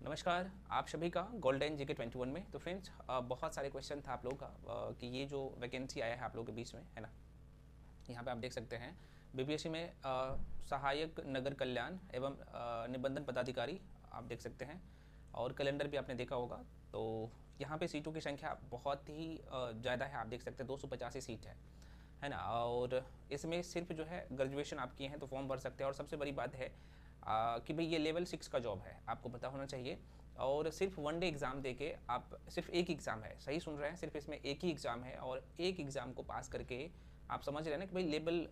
नमस्कार आप सभी का गोल्डन जीके 21 में। तो फ्रेंड्स बहुत सारे क्वेश्चन था आप लोगों का कि ये जो वैकेंसी आया है आप लोगों के बीच में, है ना। यहाँ पे आप देख सकते हैं बीपीएससी में सहायक नगर कल्याण एवं निबंधन पदाधिकारी आप देख सकते हैं, और कैलेंडर भी आपने देखा होगा। तो यहाँ पे सीटों की संख्या बहुत ही ज़्यादा है, आप देख सकते हैं 285 सीट है ना। और इसमें सिर्फ जो है ग्रेजुएशन आप किए हैं तो फॉर्म भर सकते हैं। और सबसे बड़ी बात है कि भाई ये लेवल 6 का जॉब है, आपको पता होना चाहिए। और सिर्फ वन डे एग्ज़ाम देके आप, सिर्फ एक एग्ज़ाम है, सही सुन रहे हैं, सिर्फ इसमें एक ही एग्ज़ाम है। और एक एग्ज़ाम को पास करके आप समझ रहे हैं ना कि भाई लेवल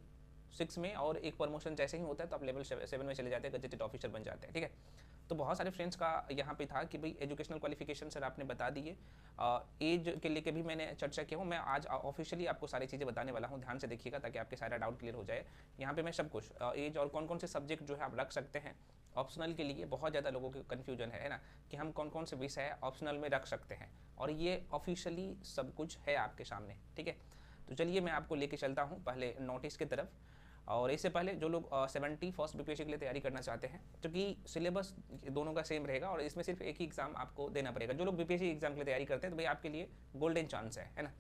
6 में और एक प्रमोशन जैसे ही होता है तो आप लेवल 7 में चले जाते हैं, गजेटेड ऑफिसर बन जाते हैं, ठीक है। तो बहुत सारे फ्रेंड्स का यहाँ पे था कि भाई एजुकेशनल क्वालिफिकेशन सर आपने बता दिए, एज के लेके भी मैंने चर्चा की हूँ। मैं आज ऑफिशियली आपको सारी चीज़ें बताने वाला हूँ, ध्यान से देखिएगा ताकि आपके सारा डाउट क्लियर हो जाए। यहाँ पे मैं सब कुछ एज और कौन कौन से सब्जेक्ट जो है आप रख सकते हैं ऑप्शनल के लिए। बहुत ज़्यादा लोगों की कन्फ्यूजन है ना कि हम कौन कौन से विषय ऑप्शनल में रख सकते हैं, और ये ऑफिशियली सब कुछ है आपके सामने, ठीक है। तो चलिए मैं आपको लेके चलता हूँ पहले नोटिस की तरफ। और इससे पहले जो लोग 70 फर्स्ट बीपीएससी के लिए तैयारी करना चाहते हैं, क्योंकि सिलेबस दोनों का सेम रहेगा और इसमें सिर्फ एक ही एग्जाम आपको देना पड़ेगा। जो लोग बीपीएससी एग्जाम के लिए तैयारी करते हैं तो भाई आपके लिए गोल्डन चांस है ना।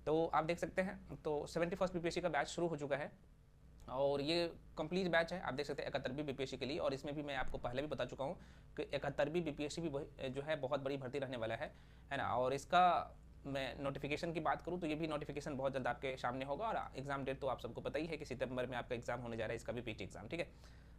तो आप देख सकते हैं तो 70 फर्स्ट बीपीएससी का बैच शुरू हो चुका है, और ये कंप्लीट बैच है, आप देख सकते हैं 71वीं बीपीएससी के लिए। और इसमें भी मैं आपको पहले भी बता चुका हूँ कि 71वीं बीपीएससी भी जो है बहुत बड़ी भर्ती रहने वाला है ना। और इसका मैं नोटिफिकेशन की बात करूँ तो ये भी नोटिफिकेशन बहुत जल्द आपके सामने होगा। और एग्जाम डेट तो आप सबको पता ही है कि सितंबर में आपका एग्जाम होने जा रहा है, इसका भी पीटी एग्जाम, ठीक है।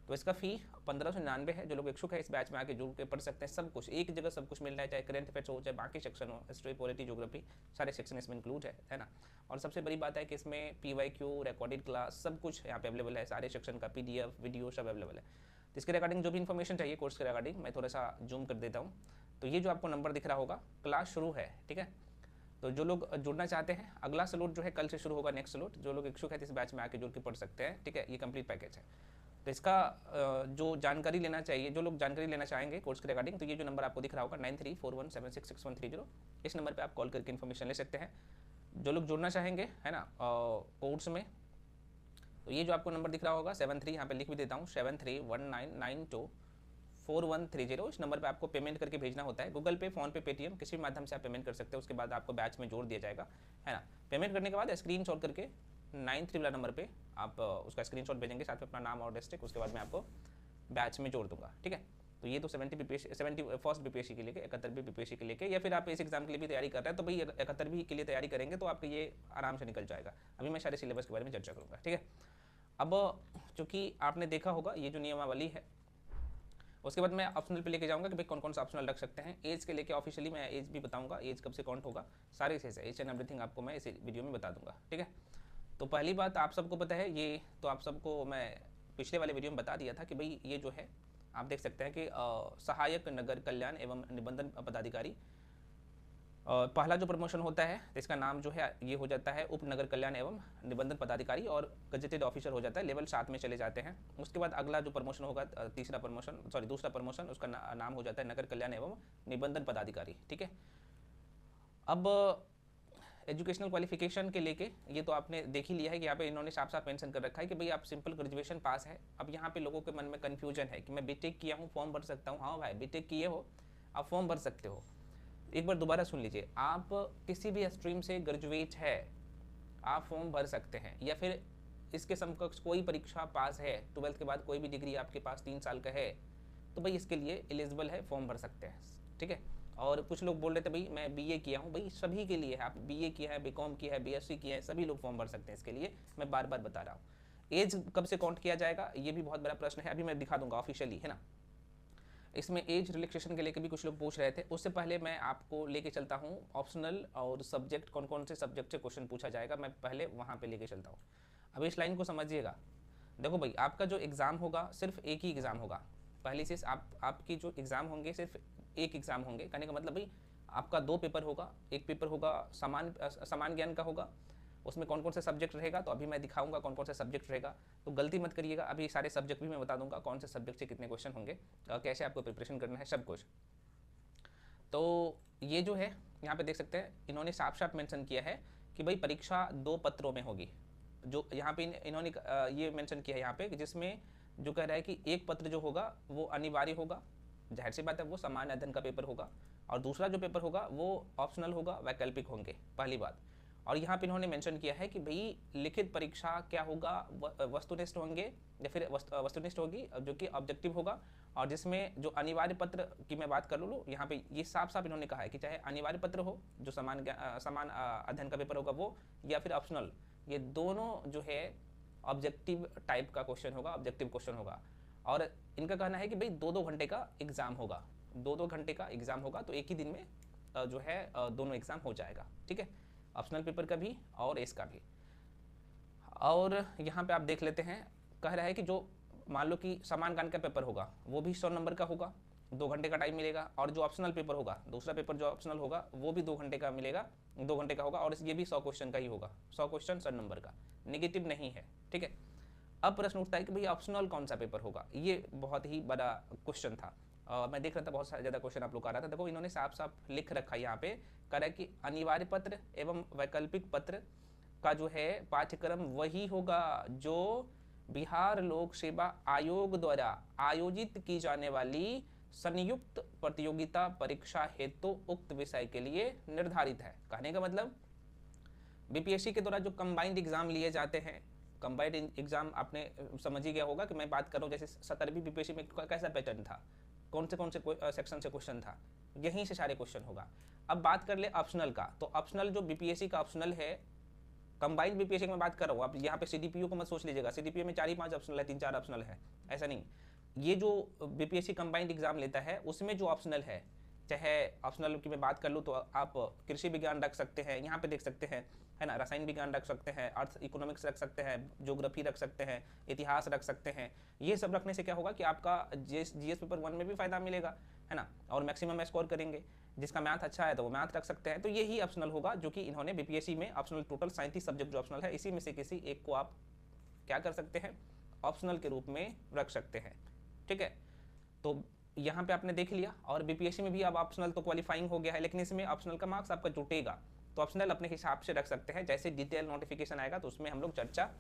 तो इसका फ़ी 1599 है। जो लोग इच्छुक है इस बैच में आके जुड़ के पढ़ सकते हैं, सब कुछ एक जगह सब कुछ मिल रहा है, चाहे करेंट अफेयर्स हो, चाहे बाकी सेक्शन हो, हिस्ट्री, पॉलिटी, ज्योग्राफी, सारे सेक्शन इसमें इंक्लूड है ना। और सबसे बड़ी बात है कि इसमें PYQ, रिकॉर्डेड क्लास, सब कुछ यहाँ पे अवेलेबल है, सारे सेक्शन का PDF वीडियो सब अवेलेबल है। तो इसके रिगार्डिंग जो भी इन्फॉर्मेशन चाहिए कोर्स के रिगार्डिंग मैं थोड़ा सा जूम कर देता हूँ। तो ये जो आपको नंबर दिख रहा होगा, क्लास शुरू है, ठीक है। तो जो लोग जुड़ना चाहते हैं, अगला स्लॉट जो है कल से शुरू होगा, नेक्स्ट स्लॉट। जो लोग इच्छुक है इस बैच में आके जुड़ के पढ़ सकते हैं, ठीक है। ये कंप्लीट पैकेज है। तो इसका जो जानकारी लेना चाहिए, जो लोग जानकारी लेना चाहेंगे कोर्स के रिगार्डिंग, तो ये जो नंबर आपको दिख रहा होगा 9341766130, इस नंबर पे आप कॉल करके इन्फॉर्मेशन ले सकते हैं। जो लोग जुड़ना चाहेंगे, है ना, कोर्स में, तो ये जो आपको नंबर दिख रहा होगा 73, यहाँ पे लिख भी देता हूँ, 7319924130। इस नंबर पे आपको पेमेंट करके भेजना होता है, गूगल पे, फोन पे, पेटीएम, किसी भी माध्यम से आप पेमेंट कर सकते हैं। उसके बाद आपको बैच में जोड़ दिया जाएगा, है ना। पेमेंट करने के बाद स्क्रीनशॉट करके 93 वाला नंबर पे आप उसका स्क्रीनशॉट भेजेंगे, साथ में अपना नाम और डिस्ट्रिक्ट। उसके बाद मैं आपको बैच में जोड़ दूंगा, ठीक है। तो ये तो 70 फर्स्ट बीपीएससी के लिए, 71वीं बीपीएससी के लिए, या फिर आप इस एग्जाम के लिए भी तैयारी कर रहे हैं तो भाई 71वीं के लिए तैयारी करेंगे तो आपके ये आराम से निकल जाएगा। अभी मैं सारे सिलेबस के बारे में चर्चा करूँगा, ठीक है। अब चूँकि आपने देखा होगा ये जो नियमावली है, उसके बाद मैं ऑप्शनल पे लेके जाऊंगा कि भाई कौन कौन सा ऑप्शनल रख सकते हैं। एज के लेके ऑफिशियली मैं एज भी बताऊंगा, एज कब से काउंट होगा, सारे से एच एंड एवरीथिंग आपको मैं इस वीडियो में बता दूंगा, ठीक है। तो पहली बात आप सबको पता है, ये तो आप सबको मैं पिछले वाले वीडियो में बता दिया था कि भाई ये जो है आप देख सकते हैं कि सहायक नगर कल्याण एवं निबंधन पदाधिकारी, पहला जो प्रमोशन होता है तो इसका नाम जो है ये हो जाता है उप नगर कल्याण एवं निबंधन पदाधिकारी, और गजेटेड ऑफिसर हो जाता है, लेवल 7 में चले जाते हैं। उसके बाद अगला जो प्रमोशन होगा, दूसरा प्रमोशन, उसका नाम हो जाता है नगर कल्याण एवं निबंधन पदाधिकारी, ठीक है। अब एजुकेशनल क्वालिफिकेशन के लेके ये तो आपने देख ही लिया है कि यहाँ पे इन्होंने साफ साफ मेंशन कर रखा है कि भाई आप सिंपल ग्रेजुएशन पास है। अब यहाँ पे लोगों के मन में कन्फ्यूजन है कि मैं बीटेक किया हूँ, फॉर्म भर सकता हूँ। हाँ भाई, बीटेक किए हो आप फॉर्म भर सकते हो। एक बार दोबारा सुन लीजिए, आप किसी भी स्ट्रीम से ग्रेजुएट है आप फॉर्म भर सकते हैं, या फिर इसके समकक्ष कोई परीक्षा पास है, 12th के बाद कोई भी डिग्री आपके पास 3 साल का है, तो भाई इसके लिए एलिजिबल है, फॉर्म भर सकते हैं, ठीक है। और कुछ लोग बोल रहे थे भाई मैं बीए किया हूँ, भाई सभी के लिए है, आप बीए किया है, बीकॉम किया है, बीएससी किया है, सभी लोग फॉर्म भर सकते हैं। इसके लिए मैं बार बार बता रहा हूँ। एज कब से काउंट किया जाएगा ये भी बहुत बड़ा प्रश्न है, अभी मैं दिखा दूंगा ऑफिशियली, है ना। इसमें एज रिलैक्सेशन के लेकर भी कुछ लोग पूछ रहे थे, उससे पहले मैं आपको लेके चलता हूँ ऑप्शनल और सब्जेक्ट, कौन कौन से सब्जेक्ट से क्वेश्चन पूछा जाएगा, मैं पहले वहाँ पे लेके चलता हूँ। अब इस लाइन को समझिएगा। देखो भाई, आपका जो एग्ज़ाम होगा सिर्फ एक ही एग्ज़ाम होगा। पहली चीज़, आपकी जो एग्ज़ाम होंगे सिर्फ एक एग्ज़ाम होंगे, कहने का मतलब भाई आपका 2 पेपर होगा। एक पेपर होगा समान ज्ञान का होगा, उसमें कौन कौन से सब्जेक्ट रहेगा, तो अभी मैं दिखाऊंगा कौन कौन से सब्जेक्ट रहेगा। तो गलती मत करिएगा, अभी सारे सब्जेक्ट भी मैं बता दूंगा कौन से सब्जेक्ट से कितने क्वेश्चन होंगे, कैसे आपको प्रिपरेशन करना है, सब कुछ। तो ये जो है यहाँ पे देख सकते हैं इन्होंने साफ साफ मेंशन किया है कि भाई परीक्षा 2 पत्रों में होगी। जो यहाँ पे इन्होंने ये मेंशन किया है यहाँ पे, जिसमें जो कह रहा है कि एक पत्र जो होगा वो अनिवार्य होगा, जाहिर सी बात है वो सामान्य अध्ययन का पेपर होगा, और दूसरा जो पेपर होगा वो ऑप्शनल होगा, वैकल्पिक होंगे, पहली बात। और यहाँ पे इन्होंने मेंशन किया है कि भाई लिखित परीक्षा क्या होगा, वस्तुनिष्ठ होंगे या फिर वस्तुनिष्ठ होगी, जो कि ऑब्जेक्टिव होगा, और जिसमें जो अनिवार्य पत्र की मैं बात कर लूँ यहाँ पे ये साफ साफ इन्होंने कहा है कि चाहे अनिवार्य पत्र हो जो समान अध्ययन का पेपर होगा वो, या फिर ऑप्शनल, ये दोनों जो है ऑब्जेक्टिव टाइप का क्वेश्चन होगा, ऑब्जेक्टिव क्वेश्चन होगा। और इनका कहना है कि भाई 2-2 घंटे का एग्जाम होगा, 2-2 घंटे का एग्जाम होगा, तो एक ही दिन में जो है दोनों एग्जाम हो जाएगा, ठीक है, ऑप्शनल पेपर का भी और इसका भी। और यहाँ पे आप देख लेते हैं, कह रहा है कि जो मान लो कि समान ज्ञान का पेपर होगा वो भी 100 नंबर का होगा, 2 घंटे का टाइम मिलेगा, और जो ऑप्शनल पेपर होगा, दूसरा पेपर जो ऑप्शनल होगा वो भी 2 घंटे का मिलेगा, 2 घंटे का होगा, और ये भी 100 क्वेश्चन का ही होगा, 100 क्वेश्चन 100 नंबर का, नेगेटिव नहीं है, ठीक है। अब प्रश्न उठता है कि भाई ऑप्शनल कौन सा पेपर होगा, ये बहुत ही बड़ा क्वेश्चन था। मैं देख रहा था बहुत ज़्यादा क्वेश्चन आप लोग आ रहा था। देखो इन्होंने साफ साफ लिख रखा है यहाँ पे, कह रहा है कि अनिवार्य पत्र एवं वैकल्पिक पत्र का जो है पाठ्यक्रम वही होगा जो बिहार लोक सेवा आयोग द्वारा आयोजित की जाने वाली संयुक्त प्रतियोगिता परीक्षा हेतु उक्त विषय के लिए निर्धारित है। कहने का मतलब बीपीएससी के द्वारा जो कंबाइंड एग्जाम लिए जाते हैं, कंबाइंड एग्जाम आपने समझ ही गया होगा कि मैं बात कर रहा हूँ जैसे 17वीं बीपीएससी में कैसा पैटर्न था, कौन से सेक्शन से क्वेश्चन था, यहीं से सारे क्वेश्चन होगा। अब बात कर ले ऑप्शनल का, तो ऑप्शनल जो बीपीएससी का ऑप्शनल है, कंबाइंड बीपीएससी की मैं बात कर रहा हूँ, आप यहाँ पे सीडीपीओ को मत सोच लीजिएगा, सीडीपीओ में 4 ही 5 ऑप्शनल है, 3-4 ऑप्शनल है, ऐसा नहीं। ये जो बीपीएससी कंबाइंड एग्जाम लेता है उसमें जो ऑप्शनल है, चाहे ऑप्शनल की मैं बात कर लूँ तो आप कृषि विज्ञान रख सकते हैं, यहाँ पे देख सकते हैं, है ना, रसायन विज्ञान रख सकते हैं, अर्थ इकोनॉमिक्स रख सकते हैं, ज्योग्राफी रख सकते हैं, इतिहास रख सकते हैं। ये सब रखने से क्या होगा कि आपका जीएस पेपर 1 में भी फायदा मिलेगा, है ना, और मैक्सिमम स्कोर करेंगे। जिसका मैथ अच्छा है तो वो मैथ रख सकते हैं। तो यही ऑप्शनल होगा जो कि इन्होंने बीपीएससी में ऑप्शनल टोटल 37 सब्जेक्ट जो ऑप्शनल है, इसी में से किसी एक को आप क्या कर सकते हैं, ऑप्शनल के रूप में रख सकते हैं, ठीक है। तो यहाँ पे आपने देख लिया, और बीपीएससी में भी अब ऑप्शनल तो क्वालिफाइंग हो गया है, लेकिन इसमें ऑप्शनल का मार्क्स आपका जुटेगा, तो ऑप्शनल अपने हिसाब से रख सकते हैं, जैसे डिटेल नोटिफिकेशन आएगा तो उसमें हम लोग चर्चा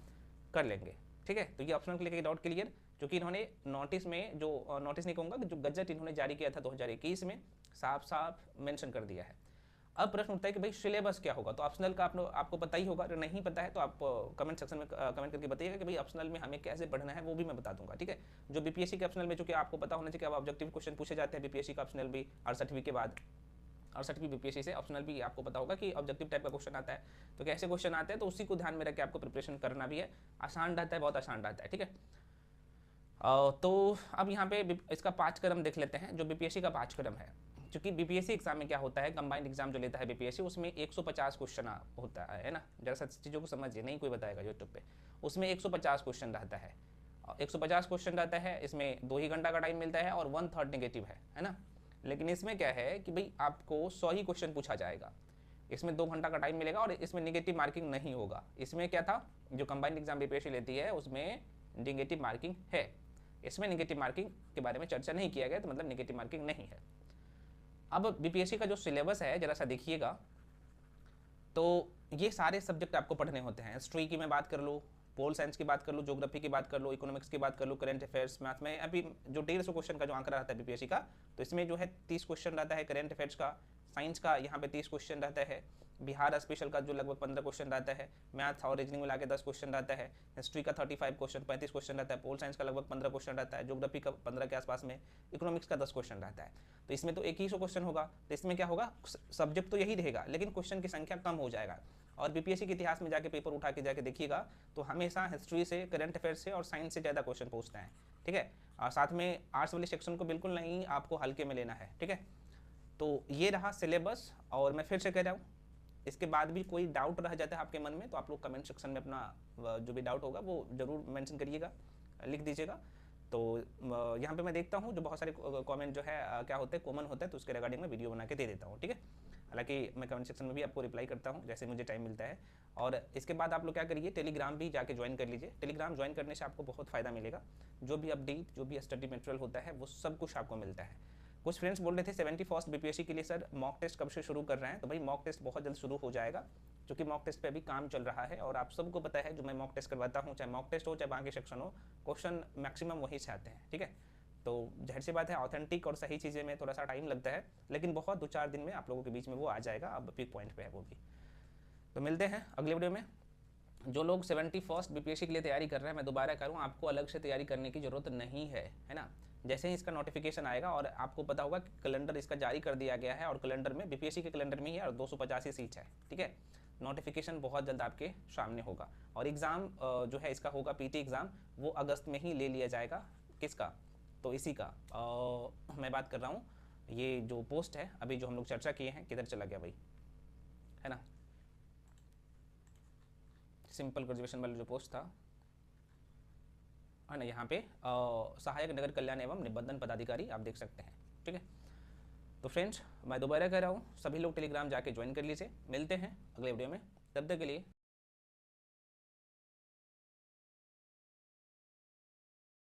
कर लेंगे, ठीक है। तो ये ऑप्शनल के लिए डाउट क्लियर, क्योंकि इन्होंने नोटिस में जो नोटिस नहीं कहूँगा, जो गजट इन्होंने जारी किया था 2021 में साफ साफ मेंशन कर दिया है। अब प्रश्न उठता है कि भाई सिलेबस क्या होगा, तो ऑप्शनल का आपको पता ही होगा, अगर नहीं पता है तो आप कमेंट सेक्शन में कमेंट करके बताइएगा कि भाई ऑप्शनल में हमें कैसे पढ़ना है, वो भी मैं बता दूंगा, ठीक है। जो बीपीएससी के ऑप्शनल में, जो कि आपको पता होना चाहिए कि ऑब्जेक्टिव क्वेश्चन पूछे जाते हैं बीपीएससी का ऑप्शनल भी 68वीं के बाद, 68वीं बीपीएससी से ऑप्शनल भी आपको पता होगा कि ऑब्जेक्टिव टाइप का क्वेश्चन आता है। तो कैसे क्वेश्चन आते हैं तो उसी को ध्यान में रख के आपको प्रिपरेशन करना भी है, आसान रहता है, बहुत आसान रहता है, ठीक है। तो अब यहाँ पे इसका पाठ्यक्रम देख लेते हैं, जो बीपीएससी का पाठ्यक्रम है। क्योंकि बीपीएससी एग्जाम में क्या होता है, कंबाइंड एग्जाम जो लेता है बीपीएससी, उसमें 150 क्वेश्चन होता है ना, जरा सा चीज़ों को समझिए, नहीं कोई बताएगा यूट्यूब पे, उसमें 150 क्वेश्चन रहता है, 150 क्वेश्चन रहता है, इसमें 2 ही घंटा का टाइम मिलता है और 1/3 नेगेटिव है ना। लेकिन इसमें क्या है कि भाई आपको 100 ही क्वेश्चन पूछा जाएगा, इसमें 2 घंटा का टाइम मिलेगा, और इसमें नेगेटिव मार्किंग नहीं होगा। इसमें क्या था, जो कंबाइंड एग्जाम बीपीएससी लेती है उसमें नेगेटिव मार्किंग है, इसमें नेगेटिव मार्किंग के बारे में चर्चा नहीं किया गया, तो मतलब नेगेटिव मार्किंग नहीं है। अब बीपीएससी का जो सिलेबस है जरा सा देखिएगा, तो ये सारे सब्जेक्ट आपको पढ़ने होते हैं। हिस्ट्री की मैं बात कर लूँ, पोल साइंस की बात कर लूँ, ज्योग्राफी की बात कर लूँ, इकोनॉमिक्स की बात कर लूँ, करंट अफेयर्स, मैथ में अभी जो 150 क्वेश्चन का जो आंकड़ा रहता है बीपीएससी का, तो इसमें जो है 30 क्वेश्चन रहता है करंट अफेयर्स का, साइंस का यहाँ पे 30 क्वेश्चन रहता है, बिहार स्पेशल का जो लगभग 15 क्वेश्चन रहता है, मैथ और रीजनिंग मिला के 10 क्वेश्चन रहता है, हिस्ट्री का 35 क्वेश्चन 35 क्वेश्चन रहता है, पोल साइंस का लगभग 15 क्वेश्चन रहता है, ज्योग्राफी का 15 के आसपास में, इकोनॉमिक्स का 10 क्वेश्चन रहता है। तो इसमें तो 100 क्वेश्चन होगा, तो इसमें क्या होगा, सब्जेक्ट तो यही रहेगा लेकिन क्वेश्चन की संख्या कम हो जाएगा। और बीपीएससी के इतिहास में जाके पेपर उठा के जाके देखिएगा तो हमेशा हिस्ट्री से, करंट अफेयर से और साइंस से ज़्यादा क्वेश्चन पूछते हैं, ठीक है। और साथ में आर्ट्स वाले सेक्शन को बिल्कुल नहीं आपको हल्के में लेना है, ठीक है। तो ये रहा सिलेबस, और मैं फिर से कह रहा हूँ, इसके बाद भी कोई डाउट रह जाता है आपके मन में तो आप लोग कमेंट सेक्शन में अपना जो भी डाउट होगा वो जरूर मेंशन करिएगा, लिख दीजिएगा। तो यहाँ पे मैं देखता हूँ जो बहुत सारे कमेंट जो है क्या होते हैं, कॉमन होते हैं, तो उसके रिगार्डिंग मैं वीडियो बना के दे देता हूँ, ठीक है। हालांकि मैं कमेंट सेक्शन में भी आपको रिप्लाई करता हूँ जैसे मुझे टाइम मिलता है। और इसके बाद आप लोग क्या करिए, टेलीग्राम भी जाके ज्वाइन कर लीजिए। टेलीग्राम ज्वाइन करने से आपको बहुत फ़ायदा मिलेगा, जो भी अपडेट, जो भी स्टडी मटेरियल होता है वो सब कुछ आपको मिलता है। कुछ फ्रेंड्स बोल रहे थे 71st बीपीएससी के लिए सर मॉक टेस्ट कब से शुरू कर रहे हैं, तो भाई मॉक टेस्ट बहुत जल्द शुरू हो जाएगा, क्योंकि मॉक टेस्ट पे अभी काम चल रहा है। और आप सबको पता है जो मैं मॉक टेस्ट करवाता हूँ, चाहे मॉक टेस्ट हो चाहे बाकी सेक्शन हो, क्वेश्चन मैक्सिमम वहीं से आते हैं, ठीक है। तो जाहिर सी बात है ऑथेंटिक और सही चीज़ें में थोड़ा सा टाइम लगता है, लेकिन बहुत 2-4 दिन में आप लोगों के बीच में वो आ जाएगा, अब पिक पॉइंट पे है वो भी। तो मिलते हैं अगले वीडियो में। जो लोग 71st बीपीएससी के लिए तैयारी कर रहे हैं, मैं दोबारा करूँ, आपको अलग से तैयारी करने की ज़रूरत नहीं है, है ना। जैसे ही इसका नोटिफिकेशन आएगा और आपको पता होगा कि कैलेंडर इसका जारी कर दिया गया है, और कैलेंडर में बीपीएससी के कैलेंडर में ही है और 285 सीट है, ठीक है। नोटिफिकेशन बहुत जल्द आपके सामने होगा, और एग्ज़ाम जो है इसका होगा पीटी एग्ज़ाम, वो अगस्त में ही ले लिया जाएगा। किसका? तो इसी का मैं बात कर रहा हूँ। ये जो पोस्ट है अभी जो हम लोग चर्चा किए हैं, किधर चला गया भाई, है ना, सिंपल ग्रेजुएशन वाला जो पोस्ट था, है ना, यहाँ पे सहायक नगर कल्याण एवं निबंधन पदाधिकारी आप देख सकते हैं, ठीक है। तो फ्रेंड्स, मैं दोबारा कह रहा हूँ, सभी लोग टेलीग्राम जाके ज्वाइन कर लीजिए। मिलते हैं अगले वीडियो में, तब तक के लिए